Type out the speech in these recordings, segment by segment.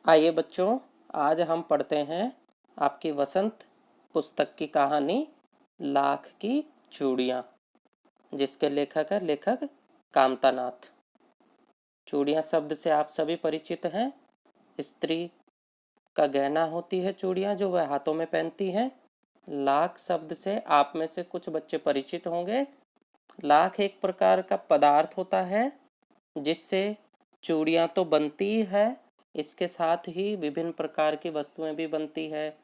आइए बच्चों, आज हम पढ़ते हैं आपकी वसंत पुस्तक की कहानी लाख की चूड़ियाँ, जिसके लेखक है लेखक कामतानाथ। चूड़ियाँ शब्द से आप सभी परिचित हैं। स्त्री का गहना होती है चूड़ियाँ, जो वह हाथों में पहनती हैं। लाख शब्द से आप में से कुछ बच्चे परिचित होंगे। लाख एक प्रकार का पदार्थ होता है जिससे चूड़ियाँ तो बनती है, इसके साथ ही विभिन्न प्रकार की वस्तुएं भी बनती है।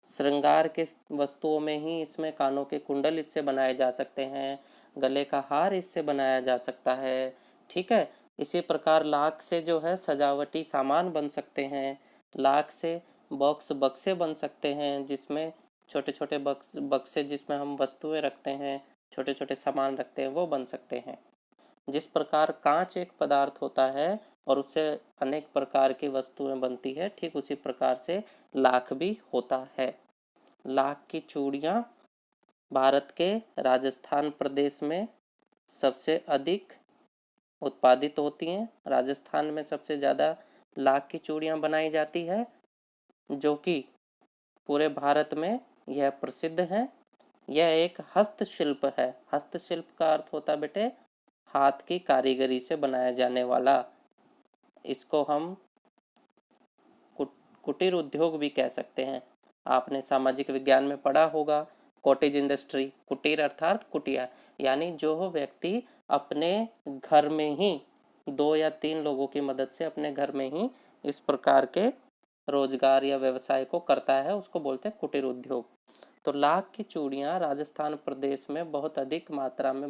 श्रृंगार के वस्तुओं में ही इसमें कानों के कुंडल इससे बनाए जा सकते हैं, गले का हार इससे बनाया जा सकता है। ठीक है। इसी प्रकार लाख से जो है सजावटी सामान बन सकते हैं। लाख से बॉक्स बक्से बन सकते हैं, जिसमें छोटे छोटे बक्से जिसमें हम वस्तुएं रखते हैं, छोटे छोटे सामान रखते हैं, वो बन सकते हैं। जिस प्रकार कांच एक पदार्थ होता है और उससे अनेक प्रकार की वस्तुएं बनती है, ठीक उसी प्रकार से लाख भी होता है। लाख की चूड़ियाँ भारत के राजस्थान प्रदेश में सबसे अधिक उत्पादित होती हैं। राजस्थान में सबसे ज़्यादा लाख की चूड़ियाँ बनाई जाती है, जो कि पूरे भारत में यह प्रसिद्ध है। यह एक हस्तशिल्प है। हस्तशिल्प का अर्थ होता है बेटे हाथ की कारीगरी से बनाया जाने वाला। इसको हम कुटीर उद्योग भी कह सकते हैं। आपने सामाजिक विज्ञान में पढ़ा होगा, कॉटेज इंडस्ट्री। कुटीर अर्थात कुटिया, यानी जो व्यक्ति अपने घर में ही 2 या 3 लोगों की मदद से अपने घर में ही इस प्रकार के रोजगार या व्यवसाय को करता है, उसको बोलते हैं कुटीर उद्योग। तो लाख की चूड़ियाँ राजस्थान प्रदेश में बहुत अधिक मात्रा में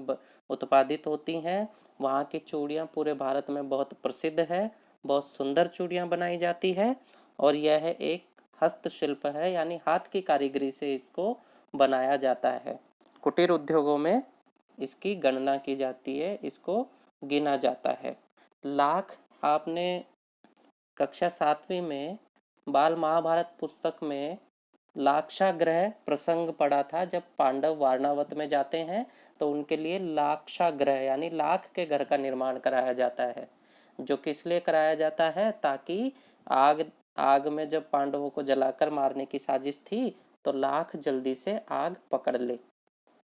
उत्पादित होती हैं। वहाँ की चूड़ियाँ पूरे भारत में बहुत प्रसिद्ध है। बहुत सुंदर चूड़ियाँ बनाई जाती है और यह एक हस्तशिल्प है, यानी हाथ की कारीगरी से इसको बनाया जाता है। कुटीर उद्योगों में इसकी गणना की जाती है, इसको गिना जाता है। लाख आपने कक्षा 7वीं में बाल महाभारत पुस्तक में लाक्षागृह प्रसंग पढ़ा था। जब पांडव वारणावत में जाते हैं तो उनके लिए लाक्षागृह यानी लाख के घर का निर्माण कराया जाता है, जो किस लिए कराया जाता है, ताकि आग आग में जब पांडवों को जलाकर मारने की साजिश थी तो लाख जल्दी से आग पकड़ ले।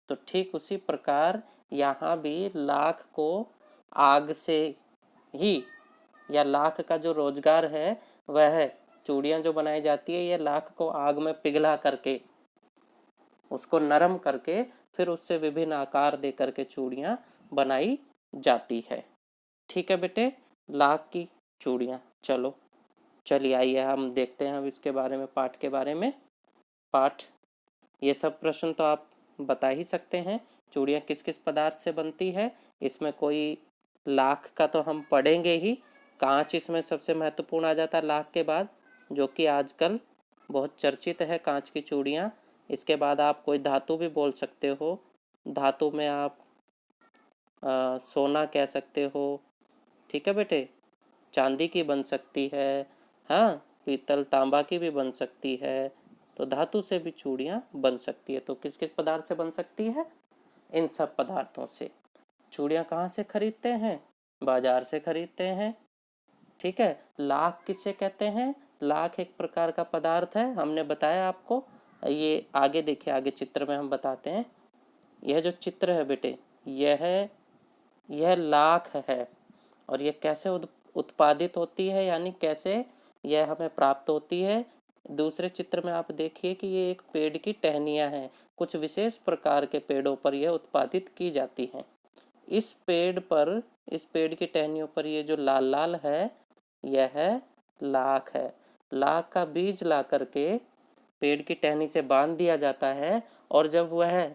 तो ठीक उसी प्रकार यहाँ भी लाख को आग से ही, या लाख का जो रोजगार है वह चूड़ियाँ जो बनाई जाती है, ये लाख को आग में पिघला करके उसको नरम करके फिर उससे विभिन्न आकार दे करके चूड़ियाँ बनाई जाती है। ठीक है बेटे, लाख की चूड़ियाँ। चलिए आइए हम देखते हैं अब इसके बारे में, पाठ के बारे में। पाठ, ये सब प्रश्न तो आप बता ही सकते हैं। चूड़ियाँ किस किस पदार्थ से बनती है, इसमें कोई लाख का तो हम पढ़ेंगे ही। कांच इसमें सबसे महत्वपूर्ण आ जाता है लाख के बाद, जो कि आजकल बहुत चर्चित है कांच की चूड़ियाँ। इसके बाद आप कोई धातु भी बोल सकते हो। धातु में आप सोना कह सकते हो। ठीक है बेटे, चांदी की बन सकती है, हाँ, पीतल तांबा की भी बन सकती है। तो धातु से भी चूड़ियाँ बन सकती है। तो किस किस पदार्थ से बन सकती है? इन सब पदार्थों से। चूड़ियाँ कहाँ से खरीदते हैं? बाजार से खरीदते हैं। ठीक है। लाख किसे कहते हैं? लाख एक प्रकार का पदार्थ है, हमने बताया आपको। ये आगे देखिए, आगे चित्र में हम बताते हैं। यह जो चित्र है बेटे, यह लाख है। और यह कैसे उत्पादित होती है, यानी कैसे यह हमें प्राप्त होती है। दूसरे चित्र में आप देखिए कि ये एक पेड़ की टहनियाँ हैं। कुछ विशेष प्रकार के पेड़ों पर यह उत्पादित की जाती हैं। इस पेड़ की टहनियों पर ये जो लाल लाल है, यह लाख है। लाख का बीज ला करके पेड़ की टहनी से बांध दिया जाता है, और जब वह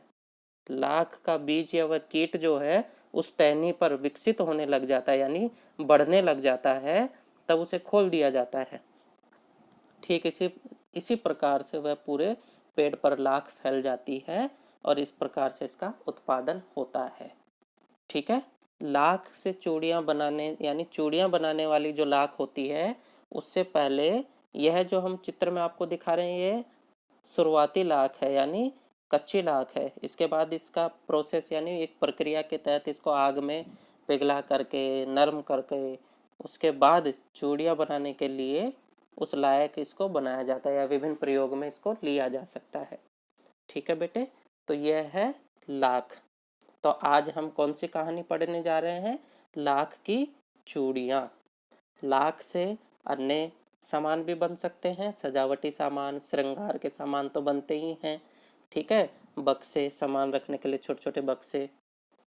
लाख का बीज या वह कीट जो है उस टहनी पर विकसित होने लग जाता है, यानी बढ़ने लग जाता है, तब उसे खोल दिया जाता है। ठीक इसी प्रकार से वह पूरे पेड़ पर लाख फैल जाती है और इस प्रकार से इसका उत्पादन होता है। ठीक है। लाख से चूड़ियाँ बनाने, यानी चूड़ियाँ बनाने वाली जो लाख होती है, उससे पहले यह जो हम चित्र में आपको दिखा रहे हैं, ये शुरुआती लाख है, यानी कच्ची लाख है। इसके बाद इसका प्रोसेस, यानी एक प्रक्रिया के तहत इसको आग में पिघला करके नरम करके उसके बाद चूड़ियाँ बनाने के लिए उस लायक इसको बनाया जाता है या विभिन्न प्रयोग में इसको लिया जा सकता है। ठीक है बेटे, तो यह है लाख। तो आज हम कौन सी कहानी पढ़ने जा रहे हैं? लाख की चूड़ियाँ। लाख से अन्य सामान भी बन सकते हैं, सजावटी सामान, श्रृंगार के सामान तो बनते ही हैं। ठीक है, बक्से, सामान रखने के लिए छोटे छोटे बक्से।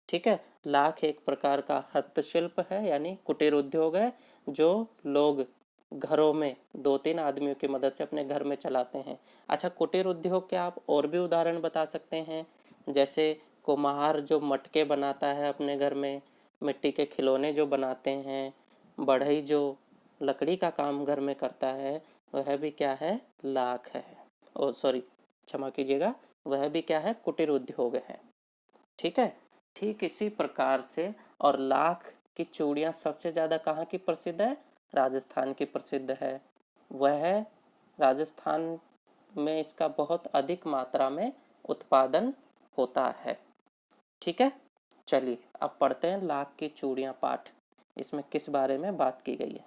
ठीक है, लाख एक प्रकार का हस्तशिल्प है, यानी कुटीर उद्योग है, जो लोग घरों में 2-3 आदमियों की मदद से अपने घर में चलाते हैं। अच्छा, कुटीर उद्योग के आप और भी उदाहरण बता सकते हैं? जैसे कुम्हार जो मटके बनाता है अपने घर में, मिट्टी के खिलौने जो बनाते हैं, बढ़ई जो लकड़ी का काम घर में करता है, वह भी क्या है? लाख है। ओ सॉरी, क्षमा कीजिएगा, वह भी क्या है? कुटीर उद्योग है। ठीक है, ठीक इसी प्रकार से। और लाख की चूड़ियाँ सबसे ज़्यादा कहाँ की प्रसिद्ध है? राजस्थान की प्रसिद्ध है। वह राजस्थान में इसका बहुत अधिक मात्रा में उत्पादन होता है। ठीक है, चलिए अब पढ़ते हैं लाख की चूड़ियाँ पाठ। इसमें किस बारे में बात की गई है?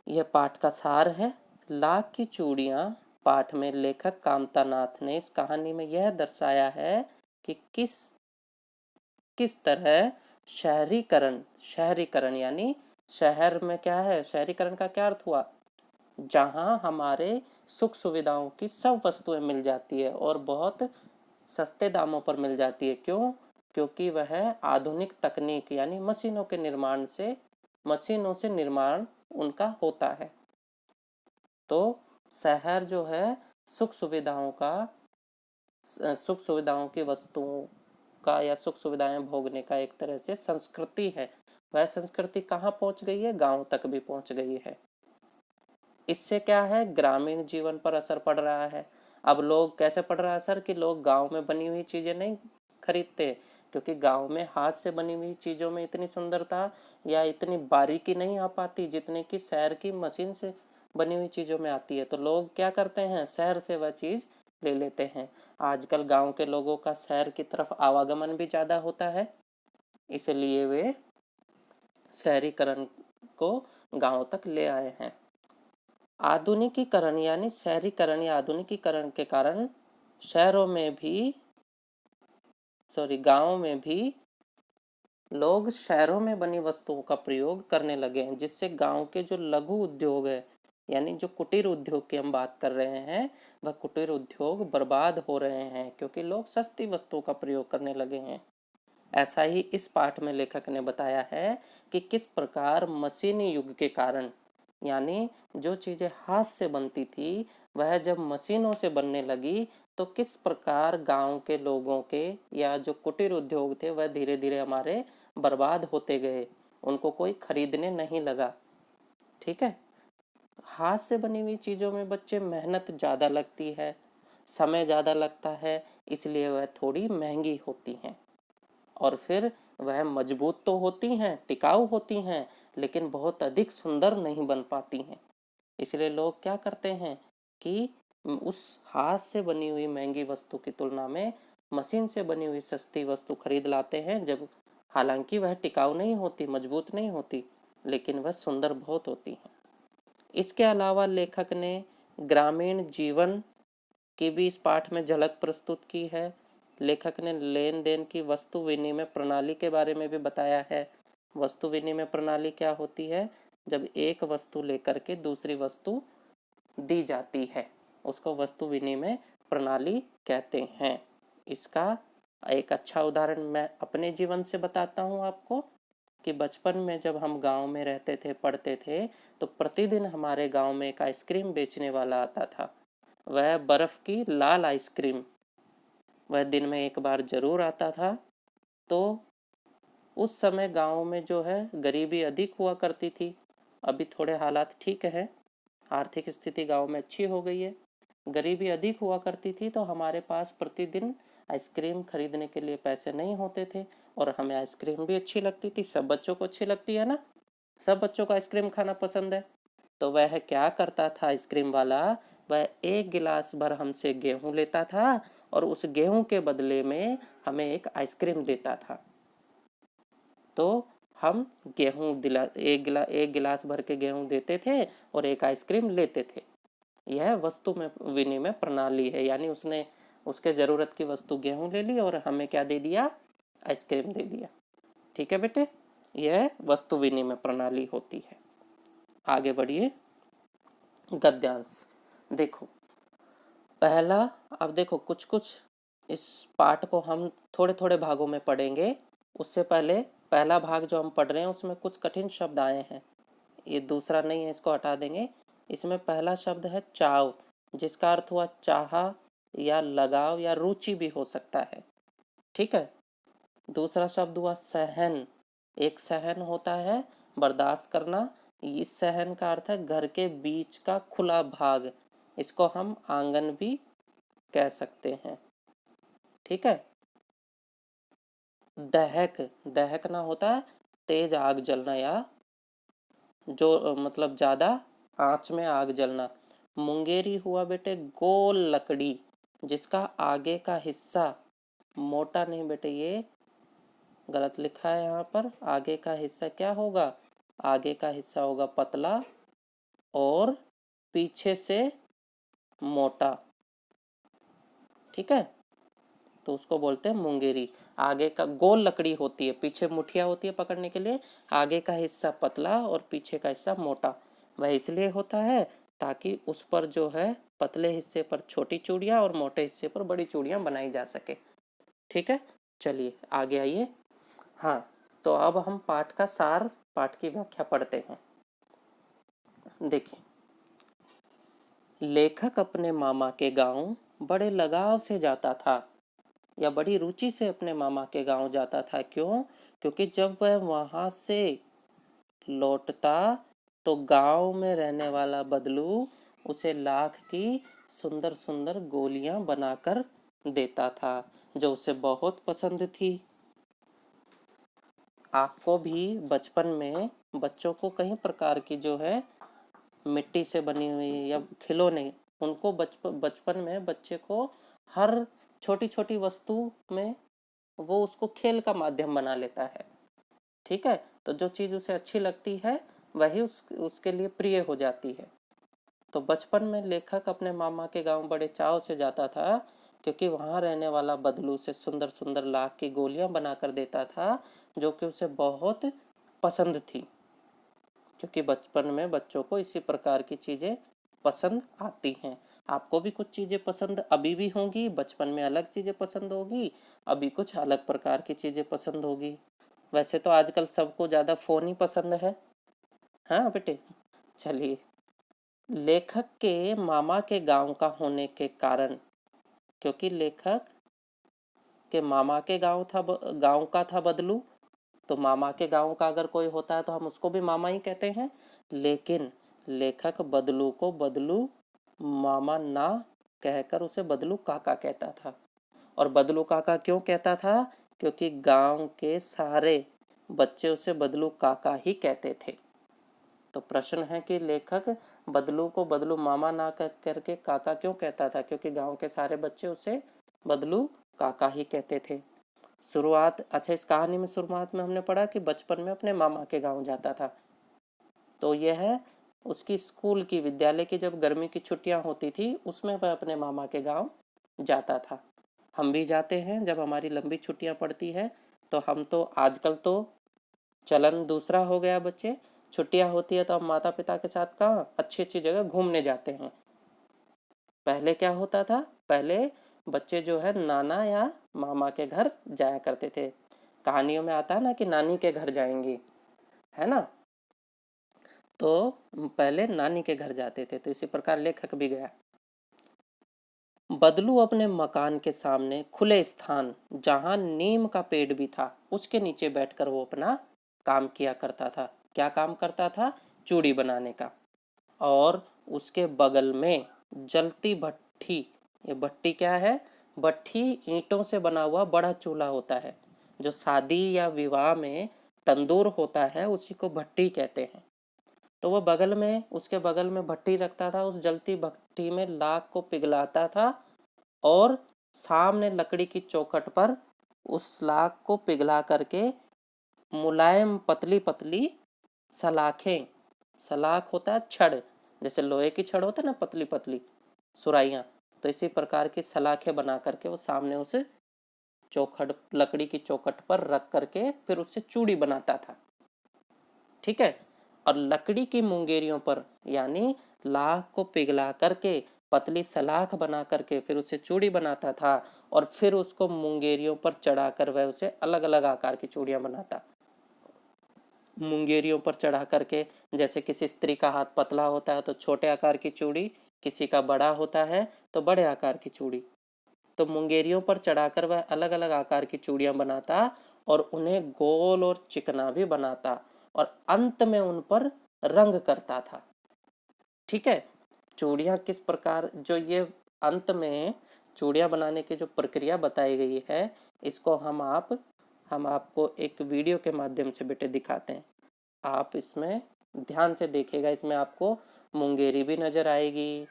यह पाठ का सार है। लाख की चूड़ियाँ पाठ में लेखक कामतानाथ ने इस कहानी में यह दर्शाया है कि किस किस तरह शहरीकरण शहरीकरण यानी शहर में क्या है? शहरीकरण का क्या अर्थ हुआ? जहां हमारे सुख सुविधाओं की सब वस्तुएं मिल जाती है और बहुत सस्ते दामों पर मिल जाती है। क्यों? क्योंकि वह आधुनिक तकनीक यानी मशीनों से निर्माण उनका होता है। तो शहर जो है सुख सुविधाओं की वस्तुओं का या सुख सुविधाएं भोगने का एक तरह से संस्कृति है। वह संस्कृति कहाँ पहुंच गई है? गांव तक भी पहुंच गई है। इससे क्या है? ग्रामीण जीवन पर असर पड़ रहा है। अब लोग कैसे पड़ रहा है असर? कि लोग गांव में बनी हुई चीजें नहीं खरीदते, क्योंकि गांव में हाथ से बनी हुई चीजों में इतनी सुंदरता या इतनी बारीकी नहीं आ पाती जितने कि शहर की मशीन से बनी हुई चीजों में आती है। तो लोग क्या करते हैं? शहर से वह चीज ले लेते हैं। आजकल गांव के लोगों का शहर की तरफ आवागमन भी ज्यादा होता है, इसलिए वे शहरीकरण को गांव तक ले आए हैं। आधुनिकीकरण यानी शहरीकरण या आधुनिकीकरण के कारण शहरों में भी गांवों में भी लोग शहरों में बनी वस्तुओं का प्रयोग करने लगे हैं, जिससे गांव के जो लघु उद्योग है यानी जो कुटीर उद्योग की हम बात कर रहे हैं, वह कुटीर उद्योग बर्बाद हो रहे हैं क्योंकि लोग सस्ती वस्तुओं का प्रयोग करने लगे हैं। ऐसा ही इस पाठ में लेखक ने बताया है कि किस प्रकार मशीनी युग के कारण यानी जो चीजें हाथ से बनती थी वह जब मशीनों से बनने लगी तो किस प्रकार गांव के लोगों के या जो कुटीर उद्योग थे वह धीरे धीरे हमारे बर्बाद होते गए, उनको कोई खरीदने नहीं लगा। ठीक है, हाथ से बनी हुई चीजों में बच्चे मेहनत ज्यादा लगती है, समय ज्यादा लगता है, इसलिए वह थोड़ी महंगी होती हैं और फिर वह मजबूत तो होती हैं, टिकाऊ होती हैं, लेकिन बहुत अधिक सुंदर नहीं बन पाती हैं। इसलिए लोग क्या करते हैं कि उस हाथ से बनी हुई महंगी वस्तु की तुलना में मशीन से बनी हुई सस्ती वस्तु खरीद लाते हैं, जब हालांकि वह टिकाऊ नहीं होती, मजबूत नहीं होती, लेकिन वह सुंदर बहुत होती है। इसके अलावा लेखक ने ग्रामीण जीवन की भी इस पाठ में झलक प्रस्तुत की है। लेखक ने लेन देन की वस्तु विनिमय प्रणाली के बारे में भी बताया है। वस्तु विनिमय प्रणाली क्या होती है? जब एक वस्तु लेकर के दूसरी वस्तु दी जाती है, उसको वस्तु विनिमय प्रणाली कहते हैं। इसका एक अच्छा उदाहरण मैं अपने जीवन से बताता हूँ आपको कि बचपन में जब हम गांव में रहते थे, पढ़ते थे, तो प्रतिदिन हमारे गांव में एक आइसक्रीम बेचने वाला आता था। वह बर्फ की लाल आइसक्रीम वह दिन में एक बार जरूर आता था। तो उस समय गांव में जो है गरीबी अधिक हुआ करती थी। अभी थोड़े हालात ठीक हैं, आर्थिक स्थिति गांव में अच्छी हो गई है। गरीबी अधिक हुआ करती थी तो हमारे पास प्रतिदिन आइसक्रीम खरीदने के लिए पैसे नहीं होते थे और हमें आइसक्रीम भी अच्छी लगती थी। सब बच्चों को अच्छी लगती है ना, सब बच्चों को आइसक्रीम खाना पसंद है। तो वह क्या करता था आइसक्रीम वाला? वह एक गिलास भर हमसे गेहूं लेता था और उस गेहूं के बदले में हमें एक आइसक्रीम देता था। तो हम गेहूँ एक गिलास भर के गेहूँ देते थे और एक आइसक्रीम लेते थे। यह वस्तु में विनिमय प्रणाली है, यानी उसने उसके ज़रूरत की वस्तु गेहूँ ले ली और हमें क्या दे दिया, आइसक्रीम दे दिया। ठीक है बेटे, यह वस्तु विनिमय प्रणाली होती है। आगे बढ़िए, गद्यांश देखो। पहला, अब देखो कुछ कुछ इस पाठ को हम थोड़े थोड़े भागों में पढ़ेंगे। उससे पहले पहला भाग जो हम पढ़ रहे हैं उसमें कुछ कठिन शब्द आए हैं, ये दूसरा नहीं है, इसको हटा देंगे। इसमें पहला शब्द है चाव, जिसका अर्थ हुआ चाह या लगाव या रुचि भी हो सकता है। ठीक है। दूसरा शब्द हुआ सहन, एक सहन होता है बर्दाश्त करना। इस सहन का अर्थ है घर के बीच का खुला भाग, इसको हम आंगन भी कह सकते हैं। ठीक है। दहक, दहकना होता है तेज आग जलना या जो मतलब ज़्यादा आंच में आग जलना। मुंगेरी हुआ बेटे गोल लकड़ी, जिसका आगे का हिस्सा मोटा नहीं बेटे, ये गलत लिखा है यहाँ पर। आगे का हिस्सा क्या होगा, आगे का हिस्सा होगा पतला और पीछे से मोटा। ठीक है, तो उसको बोलते हैं मुंगेरी। आगे का गोल लकड़ी होती है, पीछे मुठिया होती है पकड़ने के लिए, आगे का हिस्सा पतला और पीछे का हिस्सा मोटा। वह इसलिए होता है ताकि उस पर जो है पतले हिस्से पर छोटी चूड़ियाँ और मोटे हिस्से पर बड़ी चूड़ियाँ बनाई जा सके। ठीक है, चलिए आगे आइए। हाँ, तो अब हम पाठ का सार, पाठ की व्याख्या पढ़ते हैं। देखिए, लेखक अपने मामा के गांव बड़े लगाव से जाता था या बड़ी रुचि से अपने मामा के गांव जाता था। क्यों? क्योंकि जब वह वहां से लौटता तो गांव में रहने वाला बदलू उसे लाख की सुंदर सुंदर गोलियां बनाकर देता था, जो उसे बहुत पसंद थी। आपको भी बचपन में बच्चों को कई प्रकार की जो है मिट्टी से बनी हुई या खिलौने, उनको बचपन में बच्चे को हर छोटी छोटी वस्तु में वो उसको खेल का माध्यम बना लेता है। ठीक है, तो जो चीज़ उसे अच्छी लगती है वही उसके लिए प्रिय हो जाती है। तो बचपन में लेखक अपने मामा के गांव बड़े चाव से जाता था, क्योंकि वहां रहने वाला बदलू से सुंदर सुंदर लाख की गोलियां बनाकर देता था, जो कि उसे बहुत पसंद थी। क्योंकि बचपन में बच्चों को इसी प्रकार की चीज़ें पसंद आती हैं। आपको भी कुछ चीज़ें पसंद अभी भी होंगी, बचपन में अलग चीज़ें पसंद होगी, अभी कुछ अलग प्रकार की चीज़ें पसंद होगी। वैसे तो आजकल सबको ज़्यादा फ़ोन ही पसंद है। हाँ बेटे, चलिए। लेखक के मामा के गांव का होने के कारण, क्योंकि लेखक के मामा के गांव का था बदलू, तो मामा के गांव का अगर कोई होता है तो हम उसको भी मामा ही कहते हैं। लेकिन लेखक बदलू को बदलू मामा ना कहकर उसे बदलू काका कहता था। और बदलू काका क्यों कहता था? क्योंकि गांव के सारे बच्चे उसे बदलू काका ही कहते थे। तो प्रश्न है कि लेखक बदलू को बदलू मामा ना कह करके काका क्यों कहता था? क्योंकि गांव के सारे बच्चे उसे बदलू काका ही कहते थे। शुरुआत, अच्छा, इस कहानी में शुरुआत में हमने पढ़ा कि बचपन में अपने मामा के गांव जाता था। तो यह है उसकी स्कूल की, विद्यालय की जब गर्मी की छुट्टियां होती थी उसमें वह अपने मामा के गांव जाता था। हम भी जाते हैं जब हमारी लंबी छुट्टियां पड़ती है। तो हम तो आजकल तो चलन दूसरा हो गया बच्चे, छुट्टियां होती है तो हम माता पिता के साथ कहाँ अच्छी अच्छी जगह घूमने जाते हैं। पहले क्या होता था? पहले बच्चे जो है नाना या मामा के घर जाया करते थे। कहानियों में आता है ना कि नानी के घर जाएंगी, है ना? तो पहले नानी के घर जाते थे, तो इसी प्रकार लेखक भी गया। बदलू अपने मकान के सामने खुले स्थान, जहां नीम का पेड़ भी था, उसके नीचे बैठकर वो अपना काम किया करता था। क्या काम करता था? चूड़ी बनाने का। और उसके बगल में जलती भट्ठी, ये भट्टी क्या है? भट्ठी ईंटों से बना हुआ बड़ा चूल्हा होता है, जो शादी या विवाह में तंदूर होता है उसी को भट्टी कहते हैं। तो वह बगल में, उसके बगल में भट्टी रखता था, उस जलती भट्टी में लाख को पिघलाता था और सामने लकड़ी की चौखट पर उस लाख को पिघला करके मुलायम पतली पतली सलाखें, सलाख होता है छड़, जैसे लोहे की छड़ होता है ना पतली पतली सुराइयाँ, तो इसी प्रकार की सलाखें बना करके वो सामने उसे चौखट, लकड़ी की चौखट पर रख करके फिर उससे चूड़ी बनाता था। ठीक है। और लकड़ी की मुंगेरियों पर, यानी लाख को पिघला करके पतली सलाख बना करके फिर उसे चूड़ी बनाता था, और फिर उसको मुंगेरियों पर चढ़ाकर वह उसे अलग अलग आकार की चूड़ियां बनाता। मुंगेरियों पर चढ़ा करके, जैसे किसी स्त्री का हाथ पतला होता है तो छोटे आकार की चूड़ी, किसी का बड़ा होता है तो बड़े आकार की चूड़ी, तो मुंगेरियों पर चढ़ाकर वह अलग अलग आकार की चूड़ियां बनाता और उन्हें गोल और चिकना भी बनाता, और अंत में उन पर रंग करता था। ठीक है। चूड़ियां किस प्रकार, जो ये अंत में चूड़ियां बनाने की जो प्रक्रिया बताई गई है, इसको हम आपको एक वीडियो के माध्यम से बेटे दिखाते हैं। आप इसमें ध्यान से देखिएगा, इसमें आपको मुंगेरी भी नजर आएगी,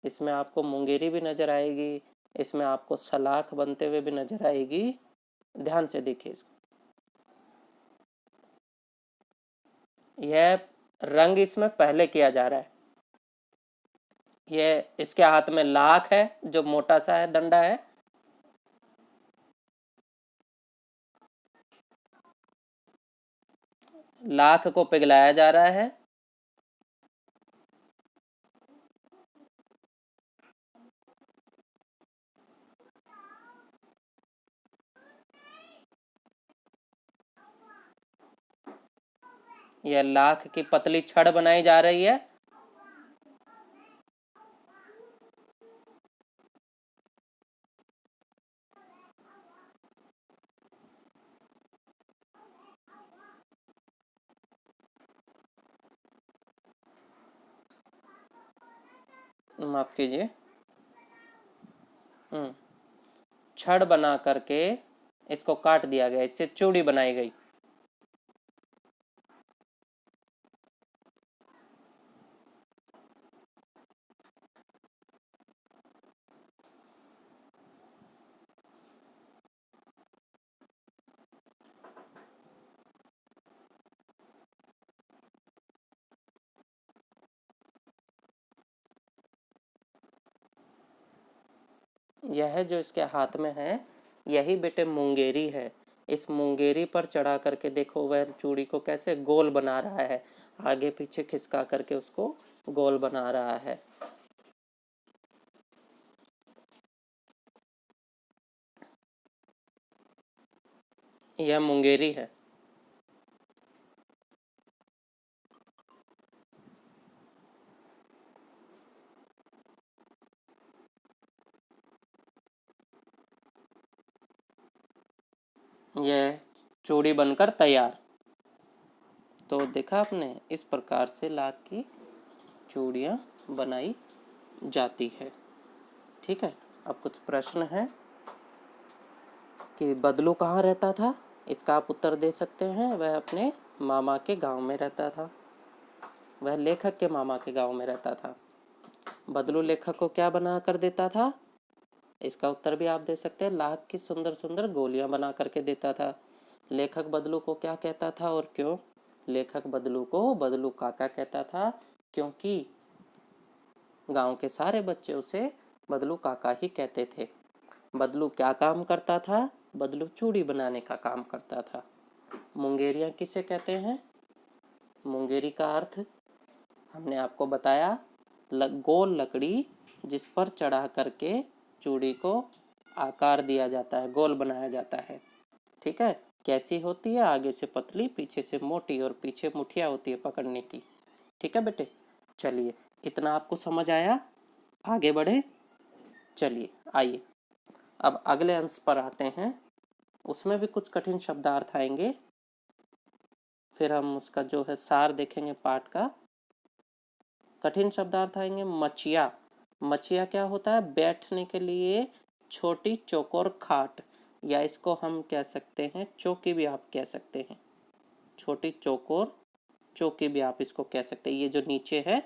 इसमें आपको मुंगेरी भी नजर आएगी, इसमें आपको सलाख बनते हुए भी नजर आएगी। ध्यान से देखिए इसको। यह रंग इसमें पहले किया जा रहा है। यह इसके हाथ में लाख है जो मोटा सा है, डंडा है। लाख को पिघलाया जा रहा है। यह लाख की पतली छड़ बनाई जा रही है। माफ कीजिए। छड़ बना करके इसको काट दिया गया, इससे चूड़ी बनाई गई। यह जो इसके हाथ में है, यही बेटे मुंगेरी है। इस मुंगेरी पर चढ़ा करके देखो वह चूड़ी को कैसे गोल बना रहा है, आगे पीछे खिसका करके उसको गोल बना रहा है। यह मुंगेरी है। यह चूड़ी बनकर तैयार। तो देखा आपने, इस प्रकार से लाख की चूड़ियाँ बनाई जाती है। ठीक है। अब कुछ प्रश्न है कि बदलू कहाँ रहता था, इसका आप उत्तर दे सकते हैं। वह अपने मामा के गांव में रहता था। वह लेखक के मामा के गांव में रहता था। बदलू लेखक को क्या बना कर देता था, इसका उत्तर भी आप दे सकते हैं। लाख की सुंदर सुंदर गोलियां बना करके देता था। लेखक बदलू को क्या कहता था और क्यों? लेखक बदलू को बदलू काका कहता था, क्योंकि गांव के सारे बच्चे उसे बदलू काका ही कहते थे। बदलू क्या काम करता था? बदलू चूड़ी बनाने का काम करता था। मुंगेरियां किसे कहते हैं? मुंगेरी का अर्थ हमने आपको बताया, गोल लकड़ी जिस पर चढ़ा करके चूड़ी को आकार दिया जाता है, गोल बनाया जाता है। ठीक है। कैसी होती है? आगे से पतली, पीछे से मोटी, और पीछे मुठिया होती है पकड़ने की। ठीक है बेटे। चलिए, इतना आपको समझ आया? आगे बढ़े। चलिए आइए अब अगले अंश पर आते हैं। उसमें भी कुछ कठिन शब्दार्थ आएंगे, फिर हम उसका जो है सार देखेंगे पाठ का। कठिन शब्दार्थ आएंगे। मचिया। मचिया क्या होता है? बैठने के लिए छोटी चौकोर खाट, या इसको हम कह सकते हैं चौकी भी आप कह सकते हैं। छोटी चौकोर चौकी भी आप इसको कह सकते हैं। ये जो नीचे है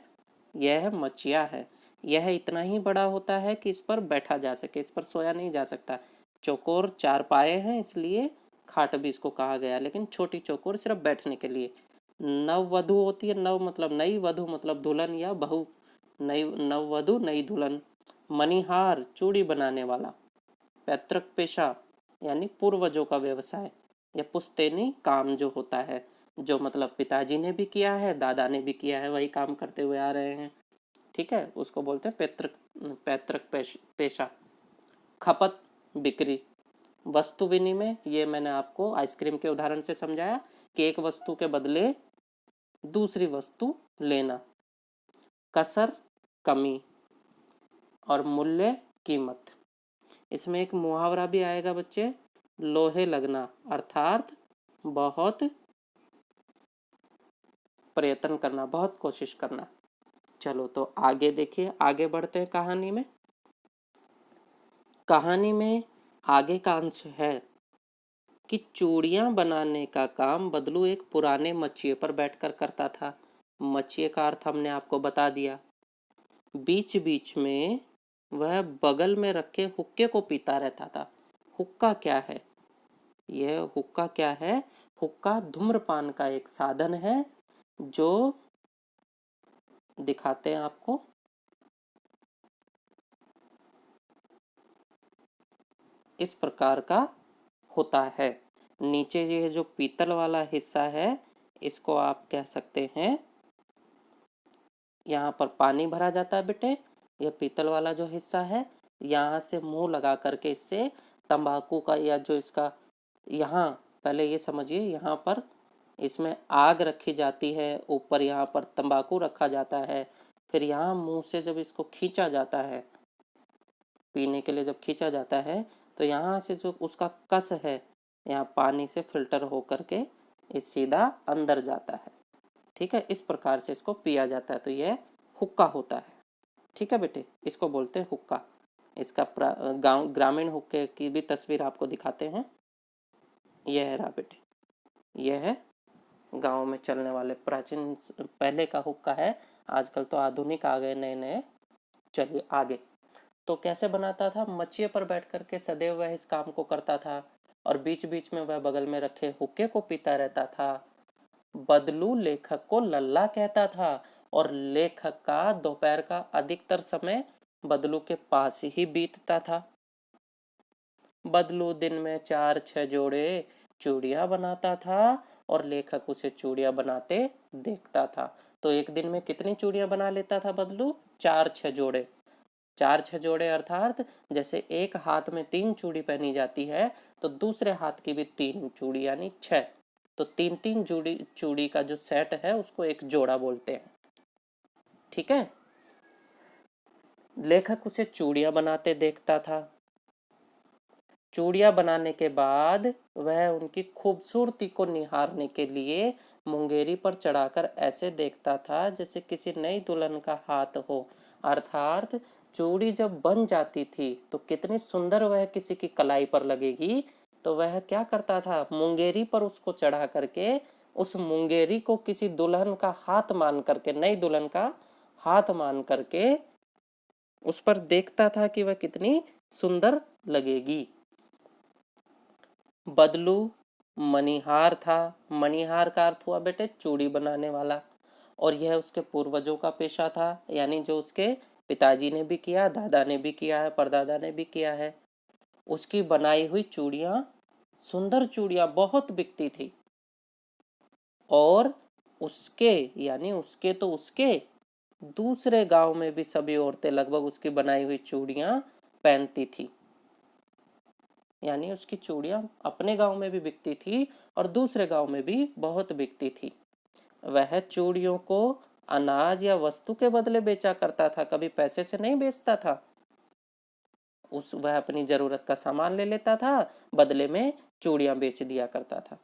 यह मचिया है। यह इतना ही बड़ा होता है कि इस पर बैठा जा सके, इस पर सोया नहीं जा सकता। चौकोर चार पाए हैं, इसलिए खाट भी इसको कहा गया, लेकिन छोटी चौकोर सिर्फ बैठने के लिए। नववधु होती है, नव मतलब नई, वधु मतलब दुल्हन या बहू, नई नववधु नई दुल्हन। मणिहार चूड़ी बनाने वाला। पैतृक पेशा यानी पूर्वजों का व्यवसाय, या पुश्तैनी काम जो होता है, जो मतलब पिताजी ने भी किया है, दादा ने भी किया है, वही काम करते हुए आ रहे हैं, ठीक है, उसको बोलते हैं पैतृक पैतृक पेशा। खपत बिक्री। वस्तु विनिमय, ये मैंने आपको आइसक्रीम के उदाहरण से समझाया कि एक वस्तु के बदले दूसरी वस्तु लेना। कसर कमी, और मूल्य कीमत। इसमें एक मुहावरा भी आएगा बच्चे, लोहे लगना, अर्थात बहुत प्रयत्न करना, बहुत कोशिश करना। चलो तो आगे देखिए, आगे बढ़ते हैं कहानी में। कहानी में आगे का अंश है कि चूड़ियां बनाने का काम बदलू एक पुराने मचिए पर बैठकर करता था। मचिए का अर्थ हमने आपको बता दिया। बीच बीच में वह बगल में रखे हुक्के को पीता रहता था। हुक्का क्या है? यह हुक्का क्या है? हुक्का धूम्रपान का एक साधन है जो दिखाते हैं आपको। इस प्रकार का होता है। नीचे ये जो पीतल वाला हिस्सा है, इसको आप कह सकते हैं, यहाँ पर पानी भरा जाता है बेटे। यह पीतल वाला जो हिस्सा है, यहाँ से मुंह लगा करके इससे तंबाकू का, या जो इसका, यहाँ पहले ये समझिए, यहाँ पर इसमें आग रखी जाती है, ऊपर यहाँ पर तंबाकू रखा जाता है, फिर यहाँ मुंह से जब इसको खींचा जाता है, पीने के लिए जब खींचा जाता है, तो यहाँ से जो उसका कस है, यहाँ पानी से फिल्टर हो करके इस सीधा अंदर जाता है, ठीक है। इस प्रकार से इसको पिया जाता है, तो यह हुक्का होता है, ठीक है बेटे, इसको बोलते हैं हुक्का। इसका गांव ग्रामीण हुक्के की भी तस्वीर आपको दिखाते हैं। यह है रहा बेटे, यह है गांव में चलने वाले प्राचीन पहले का हुक्का है। आजकल तो आधुनिक आ गए नए नए। चलिए आगे। तो कैसे बनाता था? मचिए पर बैठ करके सदैव वह इस काम को करता था, और बीच बीच में वह बगल में रखे हुक्के को पीता रहता था। बदलू लेखक को लल्ला कहता था, और लेखक का दोपहर का अधिकतर समय बदलू के पास ही बीतता था। बदलू दिन में 4-6 जोड़े चूड़ियां बनाता था, और लेखक उसे चूड़ियां बनाते देखता था। तो एक दिन में कितनी चूड़ियां बना लेता था बदलू? 4-6 जोड़े। 4-6 जोड़े अर्थात जैसे एक हाथ में 3 चूड़ी पहनी जाती है, तो दूसरे हाथ की भी 3 चूड़ी, यानी 6। तो 3-3 चूड़ी चूड़ी का जो सेट है उसको एक जोड़ा बोलते हैं, ठीक है। लेखक उसे चूड़ियां बनाते देखता था। चूड़ियां बनाने के बाद वह उनकी खूबसूरती को निहारने के लिए मुंगेरी पर चढ़ाकर ऐसे देखता था जैसे किसी नई दुल्हन का हाथ हो। अर्थात चूड़ी जब बन जाती थी तो कितनी सुंदर वह किसी की कलाई पर लगेगी, तो वह क्या करता था? मुंगेरी पर उसको चढ़ा करके उस मुंगेरी को किसी दुल्हन का हाथ मान करके, नई दुल्हन का हाथ मान करके उस पर देखता था कि वह कितनी सुंदर लगेगी। बदलू मणिहार था। मणिहार का अर्थ हुआ बेटे चूड़ी बनाने वाला, और यह उसके पूर्वजों का पेशा था, यानी जो उसके पिताजी ने भी किया, दादा ने भी किया है, परदादा ने भी किया है। उसकी बनाई हुई चूड़ियां, सुंदर चूड़ियां बहुत बिकती थी, और उसके, यानी उसके तो उसके दूसरे गांव में भी सभी औरतें लगभग उसकी बनाई हुई चूड़ियां पहनती थी। यानी उसकी चूड़ियां अपने गांव में भी बिकती थी और दूसरे गांव में भी बहुत बिकती थी। वह चूड़ियों को अनाज या वस्तु के बदले बेचा करता था, कभी पैसे से नहीं बेचता था। वह अपनी जरूरत का सामान ले लेता था, बदले में चूड़ियां बेच दिया करता था।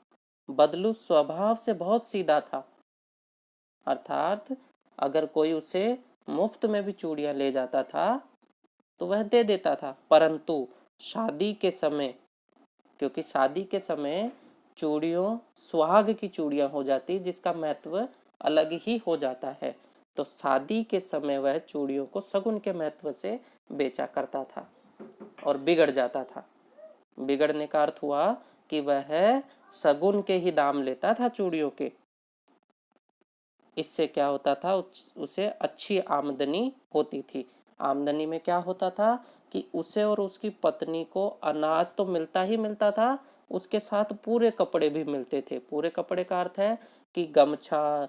बदलू स्वभाव से बहुत सीधा था, अर्थात अगर कोई उसे मुफ्त में भी चूड़ियां ले जाता था तो वह दे देता था, परंतु शादी के समय, क्योंकि शादी के समय चूड़ियों सुहाग की चूड़ियां हो जाती, जिसका महत्व अलग ही हो जाता है, तो शादी के समय वह चूड़ियों को शगुन के महत्व से बेचा करता था और बिगड़ जाता था। बिगड़ने का अर्थ हुआ कि वह सगुन के ही दाम लेता था चूड़ियों के। इससे क्या होता था, उसे अच्छी आमदनी होती थी। आमदनी में क्या होता था कि उसे और उसकी पत्नी को अनाज तो मिलता ही मिलता था, उसके साथ पूरे कपड़े भी मिलते थे। पूरे कपड़े का अर्थ है कि गमछा,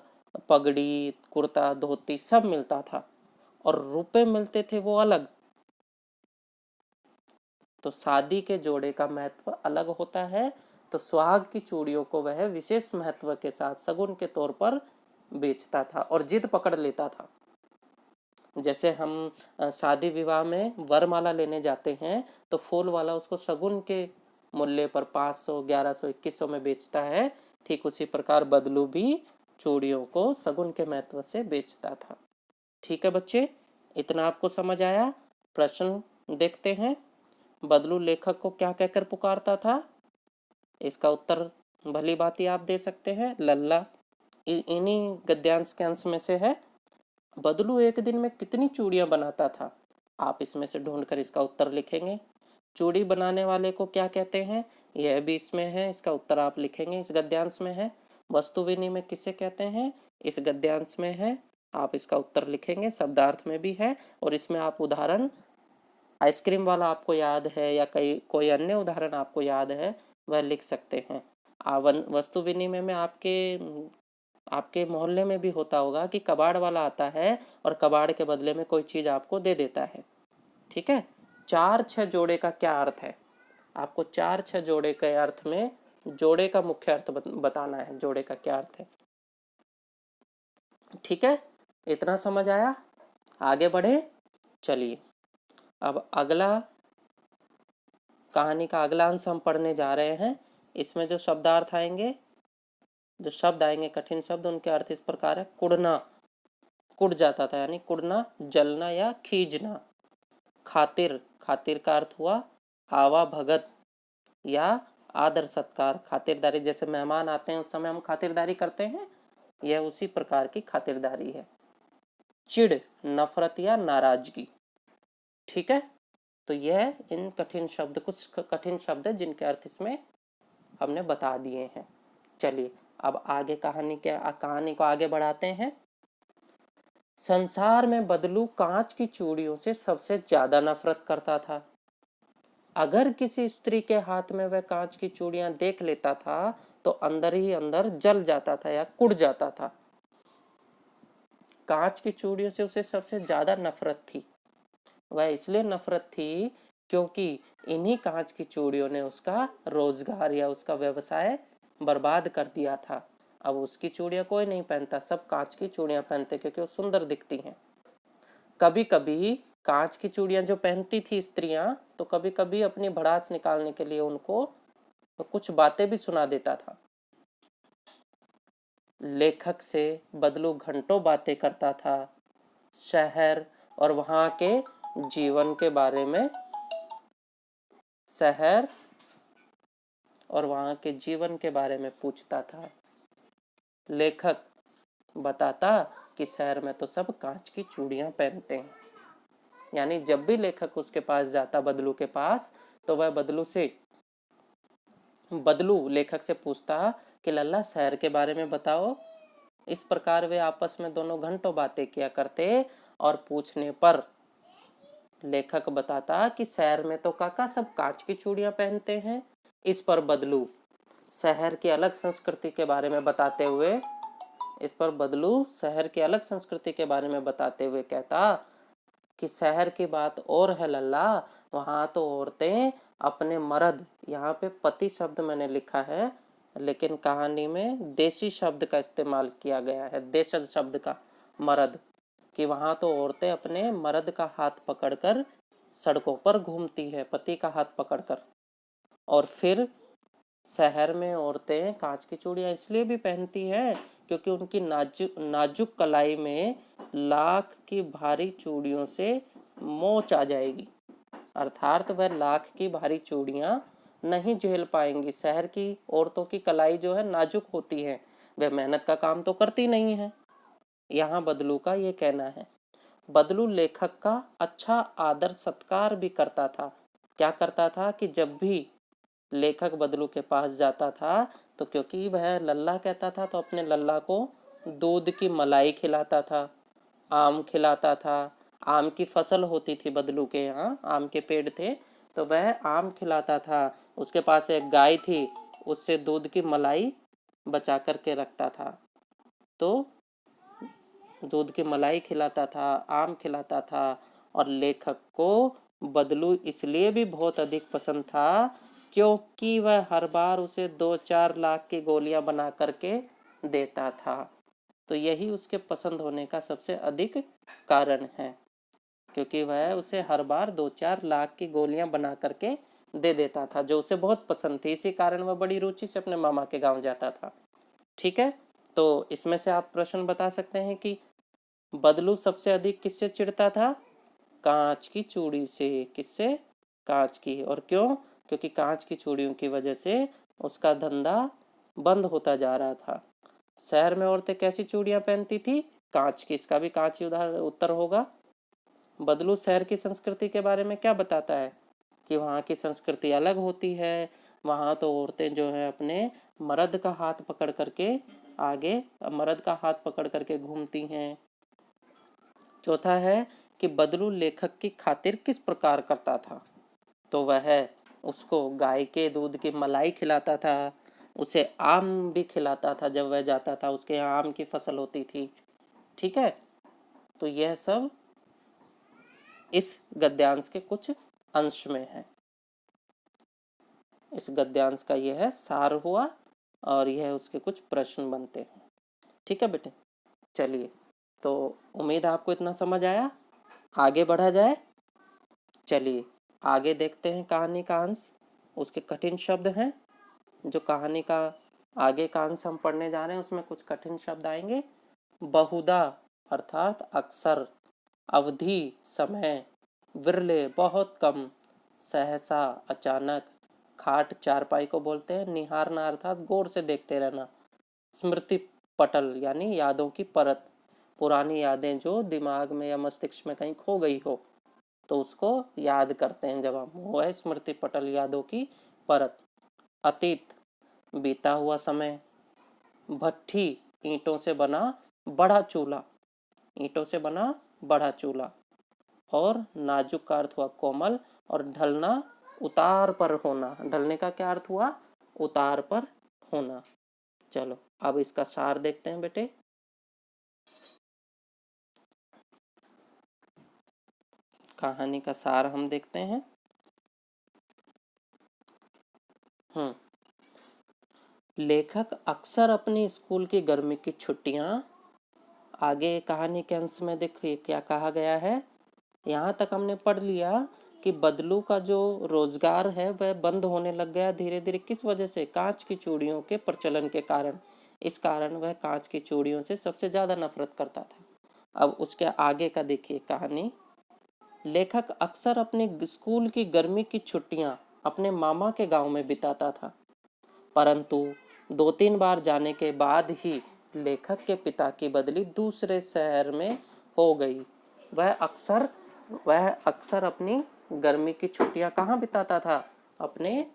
पगड़ी, कुर्ता, धोती सब मिलता था, और रुपए मिलते थे वो अलग। तो शादी के जोड़े का महत्व अलग होता है। तो सुहाग की चूड़ियों को वह विशेष महत्व के साथ सगुन के तौर पर बेचता था और जिद पकड़ लेता था। जैसे हम शादी विवाह में वरमाला लेने जाते हैं तो फूल वाला उसको शगुन के मूल्य पर 500, 1100, 2100 में बेचता है। ठीक उसी प्रकार बदलू भी चूड़ियों को शगुन के महत्व से बेचता था। ठीक है बच्चे, इतना आपको समझ आया। प्रश्न देखते हैं। बदलू लेखक को क्या कहकर पुकारता था? इसका उत्तर भली भांति आप दे सकते हैं, लल्ला। इन्हीं गद्यांश के अंश में से है। बदलू एक दिन में कितनी चूड़ियां बनाता था? आप इसमें से ढूंढकर इसका उत्तर लिखेंगे। चूड़ी बनाने वाले को क्या कहते हैं? यह भी इसमें है, इसका उत्तर आप लिखेंगे, इस गद्यांश में है। वस्तु विनिमय किसे कहते हैं? इस गद्यांश में है, आप इसका उत्तर लिखेंगे। शब्दार्थ में भी है, और इसमें आप उदाहरण आइसक्रीम वाला आपको याद है या कोई अन्य उदाहरण आपको याद है वह लिख सकते हैं। वस्तु विनिमय में आपके मोहल्ले में भी होता होगा कि कबाड़ वाला आता है और कबाड़ के बदले में कोई चीज आपको दे देता है। ठीक है। 4-6 जोड़े का क्या अर्थ है? आपको 4-6 जोड़े के अर्थ में जोड़े का मुख्य अर्थ बताना है। जोड़े का क्या अर्थ है? ठीक है, इतना समझ आया? आगे बढ़े। चलिए, अब अगला कहानी का अगला अंश हम पढ़ने जा रहे हैं। इसमें जो शब्दार्थ आएंगे, जो शब्द आएंगे कठिन शब्द, उनके अर्थ इस प्रकार है। कुड़ना, कुड़ जाता था, यानी कुड़ना, जलना या खींचना। खातिर, खातिर का अर्थ हुआ आवा भगत या आदर सत्कार, खातिरदारी। जैसे मेहमान आते हैं उस समय हम खातिरदारी करते हैं, यह उसी प्रकार की खातिरदारी है। चिढ़, नफरत या नाराजगी। ठीक है, तो यह इन कठिन शब्द, कुछ कठिन शब्द है जिनके अर्थ इसमें हमने बता दिए हैं। चलिए अब आगे कहानी को आगे बढ़ाते हैं। संसार में बदलू कांच की चूड़ियों से सबसे ज्यादा नफरत करता था। अगर किसी स्त्री के हाथ में वह कांच की चूड़ियां देख लेता था तो अंदर ही अंदर जल जाता था या कुड़ जाता था। कांच की चूड़ियों से उसे सबसे ज्यादा नफरत थी। वह इसलिए नफरत थी क्योंकि इन्हीं कांच की चूड़ियों ने उसका रोजगार या उसका व्यवसाय बर्बाद कर दिया था। अब उसकी चूड़ियां कोई नहीं पहनता, सब कांच की चूड़ियां पहनते क्योंकि वो सुंदर दिखती हैं। कभी कभी कांच की चूड़ियां जो पहनती थी स्त्रियां, तो कभी कभी अपनी भड़ास निकालने के लिए उनको तो कुछ बातें भी सुना देता था। लेखक से बदलू घंटों बातें करता था। शहर और वहां के जीवन के बारे में, शहर और वहां के जीवन के बारे में पूछता था। लेखक बताता कि शहर में तो सब कांच की चूड़ियां पहनते हैं। यानी जब भी लेखक उसके पास जाता, बदलू के पास, तो वह बदलू लेखक से पूछता कि लल्ला शहर के बारे में बताओ। इस प्रकार वे आपस में दोनों घंटों बातें किया करते, और पूछने पर लेखक बताता कि शहर में तो काका सब कांच की चूड़ियां पहनते हैं। इस पर बदलू शहर की अलग संस्कृति के बारे में बताते हुए बताते हुए कहता कि शहर की बात और है लल्ला, वहां तो औरतें अपने मर्द, यहाँ पे पति शब्द मैंने लिखा है लेकिन कहानी में देशी शब्द का इस्तेमाल किया गया है, देशज शब्द का, मर्द, कि वहां तो औरतें अपने मर्द का हाथ पकड़कर सड़कों पर घूमती है, पति का हाथ पकड़कर। और फिर शहर में औरतें कांच की चूड़ियां इसलिए भी पहनती हैं क्योंकि उनकी नाजुक नाजुक कलाई में लाख की भारी चूड़ियों से मोच आ जाएगी। अर्थात वह लाख की भारी चूड़ियां नहीं झेल पाएंगी। शहर की औरतों की कलाई जो है नाजुक होती है, वह मेहनत का काम तो करती नहीं है। यहाँ बदलू का ये कहना है। बदलू लेखक का अच्छा आदर सत्कार भी करता था। क्या करता था कि जब भी लेखक बदलू के पास जाता था तो क्योंकि वह लल्ला कहता था तो अपने लल्ला को दूध की मलाई खिलाता था, आम खिलाता था। आम की फसल होती थी बदलू के यहाँ, आम के पेड़ थे, तो वह आम खिलाता था। उसके पास एक गाय थी, उससे दूध की मलाई बचा करके रखता था। तो दूध की मलाई खिलाता था, आम खिलाता था। और लेखक को बदलू इसलिए भी बहुत अधिक पसंद था क्योंकि वह हर बार उसे 2-4 लाख की गोलियां बना करके देता था। तो यही उसके पसंद होने का सबसे अधिक कारण है, क्योंकि वह उसे हर बार 2-4 लाख की गोलियां बना करके दे देता था, जो उसे बहुत पसंद थी। इसी कारण वह बड़ी रुचि से अपने मामा के गांव जाता था। ठीक है, तो इसमें से आप प्रश्न बता सकते हैं कि बदलू सबसे अधिक किससे चिढ़ता था? कांच की चूड़ी से। किससे? कांच की। और क्यों? क्योंकि कांच की चूड़ियों की वजह से उसका धंधा बंद होता जा रहा था। शहर में औरतें कैसी चूड़ियां पहनती थी? कांच की। इसका भी कांच ही उत्तर होगा। बदलू शहर की संस्कृति के बारे में क्या बताता है? कि वहाँ की संस्कृति अलग होती है। वहाँ तो औरतें जो है अपने मर्द का हाथ पकड़ करके आगे मर्द का हाथ पकड़ करके घूमती हैं। चौथा है कि बदलू लेखक की खातिर किस प्रकार करता था? तो वह उसको गाय के दूध की मलाई खिलाता था, उसे आम भी खिलाता था। जब वह जाता था उसके यहाँ आम की फसल होती थी। ठीक है, तो यह सब इस गद्यांश के कुछ अंश में है। इस गद्यांश का यह है सार हुआ और यह उसके कुछ प्रश्न बनते हैं। ठीक है बेटे, चलिए, तो उम्मीद है आपको इतना समझ आया। आगे बढ़ा जाए। चलिए आगे देखते हैं कहानी का अंश। उसके कठिन शब्द हैं जो कहानी का आगे का अंश हम पढ़ने जा रहे हैं, उसमें कुछ कठिन शब्द आएंगे। बहुधा अर्थात अक्सर, अवधि समय, विरले बहुत कम, सहसा अचानक, खाट चारपाई को बोलते हैं, निहारना अर्थात गौर से देखते रहना, स्मृति पटल यानी यादों की परत, पुरानी यादें जो दिमाग में या मस्तिष्क में कहीं खो गई हो तो उसको याद करते हैं जब हम, वो है स्मृति पटल, यादों की परत। अतीत बीता हुआ समय, भट्ठी ईंटों से बना बड़ा चूल्हा, ईंटों से बना बड़ा चूल्हा। और नाजुक का अर्थ हुआ कोमल, और ढलना उतार पर होना, ढलने का क्या अर्थ हुआ? उतार पर होना। चलो अब इसका सार देखते हैं बेटे। कहानी का सार हम देखते हैं। लेखक अक्सर अपनी स्कूल की गर्मी की छुट्टियां, आगे कहानी के अंश में देखिए क्या कहा गया है। यहाँ तक हमने पढ़ लिया कि बदलू का जो रोजगार है वह बंद होने लग गया धीरे धीरे। किस वजह से? कांच की चूड़ियों के प्रचलन के कारण। इस कारण वह कांच की चूड़ियों से सबसे ज्यादा नफरत करता था। अब उसके आगे का देखिए कहानी। लेखक अक्सर अपने स्कूल की गर्मी की छुट्टियां अपने मामा के गांव में बिताता था, परंतु 2-3 बार जाने के बाद ही लेखक के पिता की बदली दूसरे शहर में हो गई। वह अक्सर अपनी गर्मी की छुट्टियां कहाँ बिताता था? अपने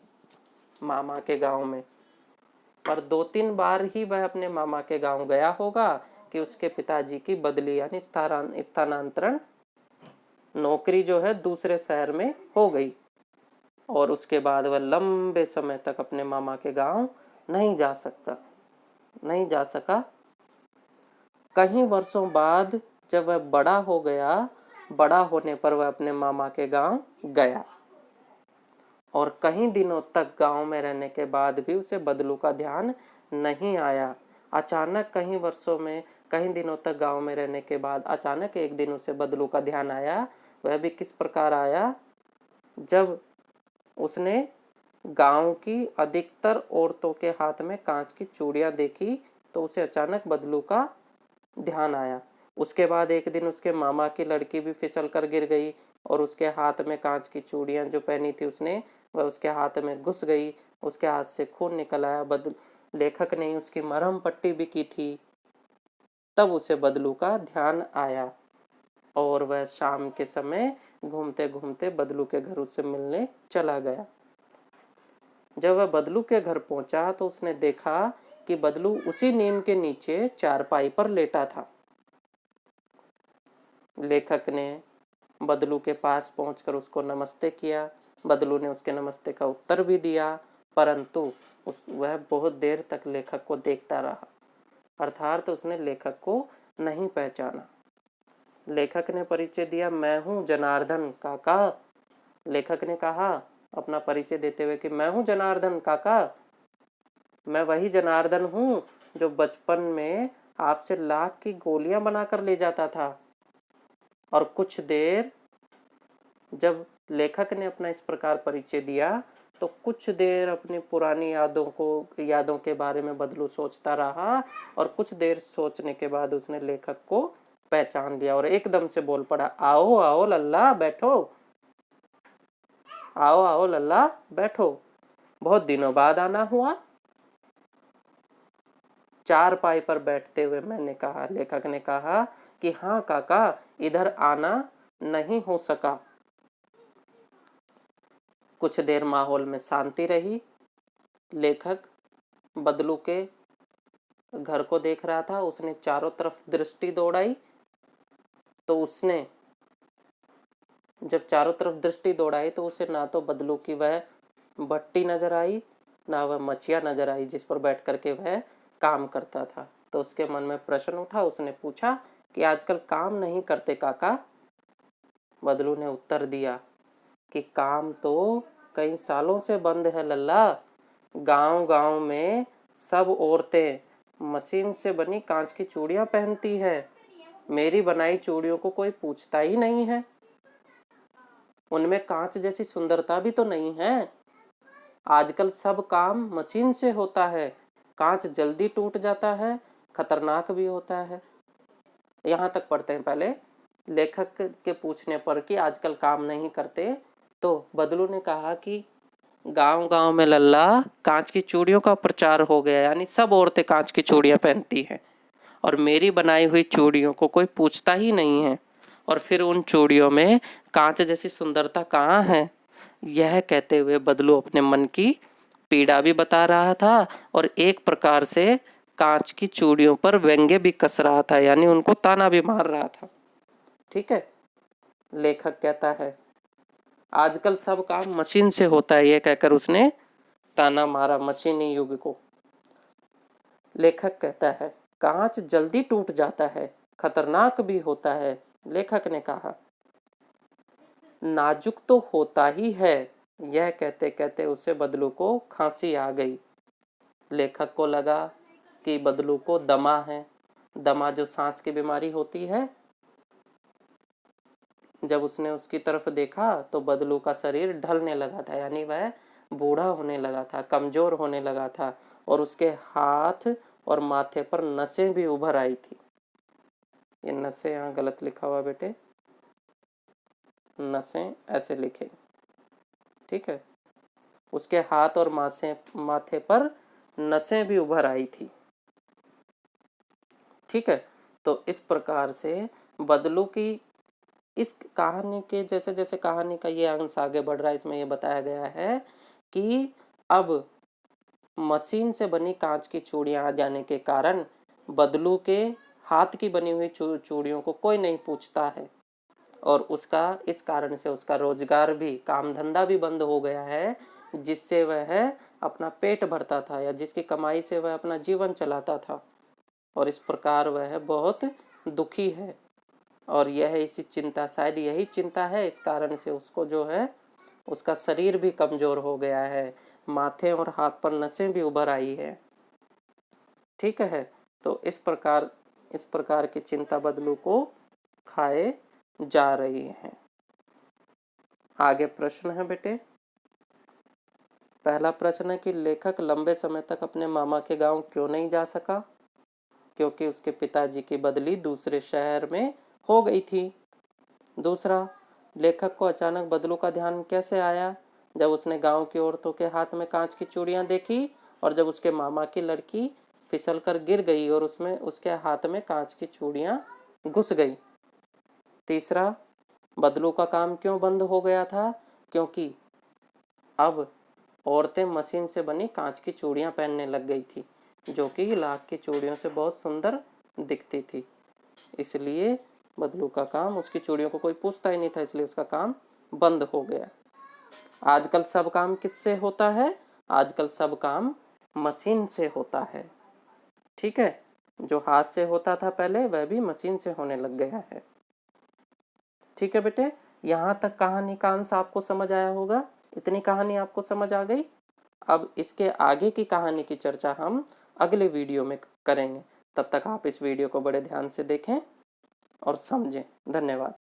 मामा के गांव में। पर 2-3 बार ही वह अपने मामा के गांव गया होगा कि उसके पिताजी की बदली यानी स्थानांतरण, नौकरी जो है दूसरे शहर में हो गई। और उसके बाद वह लंबे समय तक अपने मामा के गांव नहीं जा सका। कई वर्षों बाद जब वह बड़ा हो गया, बड़ा होने पर वह अपने मामा के गांव गया और कई दिनों तक गांव में रहने के बाद भी उसे बदलू का ध्यान नहीं आया। अचानक कई दिनों तक गांव में रहने के बाद अचानक एक दिन उसे बदलू का ध्यान आया। वह भी किस प्रकार आया? जब उसने गांव की अधिकतर औरतों के हाथ में कांच की चूड़ियां देखी तो उसे अचानक बदलू का ध्यान आया। उसके बाद एक दिन उसके मामा की लड़की भी फिसल कर गिर गई और उसके हाथ में कांच की चूड़ियां जो पहनी थी उसने, वह उसके हाथ में घुस गई। उसके हाथ से खून निकल आया। लेखक ने उसकी मरहम पट्टी भी की थी। तब उसे बदलू का ध्यान आया और वह शाम के समय घूमते घूमते बदलू के घर उससे मिलने चला गया। जब वह बदलू के घर पहुंचा तो उसने देखा कि बदलू उसी नीम के नीचे चारपाई पर लेटा था। लेखक ने बदलू के पास पहुंचकर उसको नमस्ते किया। बदलू ने उसके नमस्ते का उत्तर भी दिया, परंतु वह बहुत देर तक लेखक को देखता रहा, अर्थात उसने लेखक को नहीं पहचाना। लेखक ने परिचय दिया, मैं हूं जनार्दन काका। लेखक ने कहा अपना परिचय देते हुए कि मैं हूं जनार्दन काका, मैं वही जनार्दन हूं जो बचपन में आपसे लाख की गोलियां बनाकर ले जाता था। और कुछ देर जब लेखक ने अपना इस प्रकार परिचय दिया तो कुछ देर अपनी पुरानी यादों के बारे में बदलू सोचता रहा, और कुछ देर सोचने के बाद उसने लेखक को पहचान लिया और एकदम से बोल पड़ा, आओ आओ लल्ला बैठो, आओ आओ लल्ला बैठो, बहुत दिनों बाद आना हुआ। चारपाई पर बैठते हुए मैंने कहा, लेखक ने कहा कि हाँ काका, इधर आना नहीं हो सका। कुछ देर माहौल में शांति रही। लेखक बदलू के घर को देख रहा था, उसने चारों तरफ दृष्टि दौड़ाई, तो उसने जब चारों तरफ दृष्टि दौड़ाई तो उसे ना तो बदलू की वह भट्टी नजर आई, ना वह मचिया नजर आई जिस पर बैठ करके वह काम करता था। तो उसके मन में प्रश्न उठा, उसने पूछा कि आजकल काम नहीं करते काका? बदलू ने उत्तर दिया कि काम तो कई सालों से बंद है लल्ला। गांव गांव में सब औरतें मशीन से बनी कांच की चूड़ियां पहनती है, मेरी बनाई चूड़ियों को कोई पूछता ही नहीं है, उनमें कांच जैसी सुंदरता भी तो नहीं है। आजकल सब काम मशीन से होता है, कांच जल्दी टूट जाता है, खतरनाक भी होता है। यहाँ तक पढ़ते हैं पहले। लेखक के पूछने पर कि आजकल काम नहीं करते, तो बदलू ने कहा कि गांव गांव में लल्ला कांच की चूड़ियों का प्रचार हो गया, यानी सब औरतें कांच की चूड़ियां पहनती हैं, और मेरी बनाई हुई चूड़ियों को कोई पूछता ही नहीं है, और फिर उन चूड़ियों में कांच जैसी सुंदरता कहाँ है। यह कहते हुए बदलू अपने मन की पीड़ा भी बता रहा था और एक प्रकार से कांच की चूड़ियों पर व्यंग्य भी कस रहा था, यानी उनको ताना भी मार रहा था। ठीक है। लेखक कहता है आजकल सब काम मशीन से होता है, यह कहकर उसने ताना मारा मशीनी युग को। लेखक कहता है कांच जल्दी टूट जाता है, खतरनाक भी होता है। लेखक ने कहा नाजुक तो होता ही है। यह कहते कहते उसे बदलू को खांसी आ गई। लेखक को लगा कि बदलू को दमा है। दमा जो सांस की बीमारी होती है। जब उसने उसकी तरफ देखा तो बदलू का शरीर ढलने लगा था, यानी वह बूढ़ा होने लगा था, कमजोर होने लगा था, और उसके हाथ और माथे पर नसें भी उभर आई थी। ये नसें यहाँ गलत लिखा हुआ बेटे, नसें ऐसे लिखे, ठीक है। उसके हाथ और माथे पर नसें भी उभर आई थी, ठीक है। तो इस प्रकार से बदलू की इस कहानी के जैसे जैसे कहानी का ये अंश आगे बढ़ रहा है, इसमें ये बताया गया है कि अब मशीन से बनी कांच की चूड़ियां आ जाने के कारण बदलू के हाथ की बनी हुई चूड़ियों को कोई नहीं पूछता है, और उसका इस कारण से उसका रोजगार भी, काम धंधा भी बंद हो गया है, जिससे वह अपना पेट भरता था या जिसकी कमाई से वह अपना जीवन चलाता था, और इस प्रकार वह बहुत दुखी है। और यह इसी चिंता, शायद यही चिंता है, इस कारण से उसको जो है उसका शरीर भी कमजोर हो गया है, माथे और हाथ पर नसें भी उभर आई है, ठीक है। तो इस प्रकार की चिंता बदलू को खाए जा रही है। आगे प्रश्न है बेटे। पहला प्रश्न है कि लेखक लंबे समय तक अपने मामा के गांव क्यों नहीं जा सका? क्योंकि उसके पिताजी की बदली दूसरे शहर में हो गई थी। दूसरा, लेखक को अचानक बदलू का ध्यान कैसे आया जब उसने गांव की औरतों के हाथ में कांच की चूड़ियां देखी, और जब उसके मामा की लड़की फिसल कर गिर गई और उसमें उसके हाथ में कांच की चूड़ियां घुस गई। तीसरा, बदलू का काम क्यों बंद हो गया था? क्योंकि अब औरतें मशीन से बनी कांच की चूड़ियां पहनने लग गई थी, जो कि लाख की चूड़ियों से बहुत सुंदर दिखती थी। इसलिए बदलू का काम, उसकी चूड़ियों को कोई पूछता ही नहीं था, इसलिए उसका काम बंद हो गया। आजकल सब काम किससे होता है? आजकल सब काम मशीन से होता है। ठीक है, जो हाथ से होता था पहले वह भी मशीन से होने लग गया है। ठीक है बेटे, यहाँ तक कहानी का अंश आपको समझ आया होगा। इतनी कहानी आपको समझ आ गई। अब इसके आगे की कहानी की चर्चा हम अगले वीडियो में करेंगे। तब तक आप इस वीडियो को बड़े ध्यान से देखें और समझें। धन्यवाद।